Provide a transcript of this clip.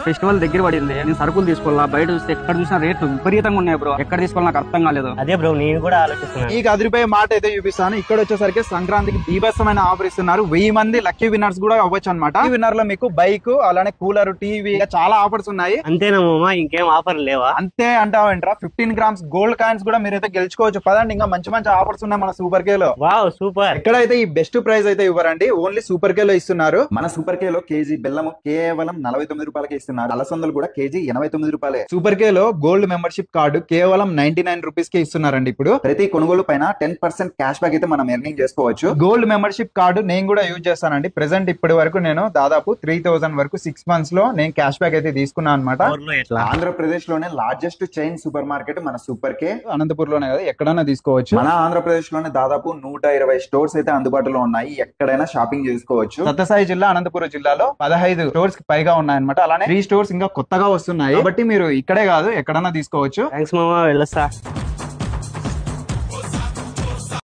Festival దగ్గర పడింది, నేను సరుకులు తీసుకోవాలా. బయట చూస్తే ఎక్కడ చూసినా రేట్లు విపరీతంగా ఉన్నాయి బ్రో. ఎక్కడ తీసుకోవాలి నాకు అర్థం కాలేదు. అదే బ్రో నేను కూడా ఆలోచిస్తున్నాను. మీకు అదిరిపోయే మాట అయితే చూపిస్తాను. ఇక్కడ వచ్చేసరికి సంక్రాంతికి బీభత్సమైన ఆఫర్ ఇస్తున్నారు. 1000 మంది లక్కీ విన్నర్స్ కూడా అవ్వచ్చు అనమాట. ఈ విన్నర్ లో మీకు బైక్, అలానే కూలర్, టీవీ, చాలా ఆఫర్స్ ఉన్నాయి. అంతేనా మామ, ఇంకేం ఆఫర్ లేవా? అంతే అంటావేంట్రా, 15 గ్రామ్స్ గోల్డ్ కాయిన్స్ కూడా మీరైతే గెలుచుకోవచ్చు. పదండి, ఇంకా మంచి మంచి ఆఫర్స్ ఉన్నాయి మన సూపర్ కే లో. Wow super. ఎక్కడైతే ఈ బెస్ట్ ప్రైస్ అయితే ఇవ్వరండి, ఓన్లీ సూపర్ కే లో ఇస్తున్నారు. మన సూపర్ కే లో కేజీ బెల్లం కేవలం 49 రూపాయలకి ఇస్తున్నారు. అలసందలు కూడా కేజీ 89 రూపాయలే. సూపర్ కే లో గోల్డ్ మెంబర్షిప్ కార్డు కేవలం 99 రూపీస్ కే ఇస్తున్నారండి. ఇప్పుడు ప్రతి కొనుగోలు పైన 10% క్యాష్ బ్యాక్ అయితే మనం ఎర్నింగ్ చేసుకోవచ్చు. గోల్డ్ మెంబర్షిప్ కార్డు నేను కూడా యూజ్ చేస్తానండి. ప్రెసెంట్ ఇప్పటి వరకు నేను దాదాపు 3000 వరకు 6 మంత్స్ లో నేను క్యాష్ బ్యాక్ అయితే తీసుకున్నాను అనమాట. ఆంధ్రప్రదేశ్ లోనే లార్జెస్ట్ చైన్ సూపర్ మార్కెట్ మన సూపర్ కే. అనంతపూర్ లోనే కదా, ఎక్కడైనా తీసుకోవచ్చు. మన ఆంధ్రప్రదేశ్ లోనే దాదాపు 120 స్టోర్స్ అయితే అందుబాటులో ఉన్నాయి. ఎక్కడైనా షాపింగ్ చేసుకోవచ్చు. సత్యసాయి జిల్లా, అనంతపురం జిల్లాలో 15 స్టోర్స్ కి పైగా ఉన్నాయన్నమాట. అలానే 3 స్టోర్స్ ఇంకా కొత్తగా వస్తున్నాయి. కాబట్టి మీరు ఇక్కడే కాదు ఎక్కడైనా తీసుకోవచ్చు. థ్యాంక్స్ మామ, వెళ్ళొస్తా.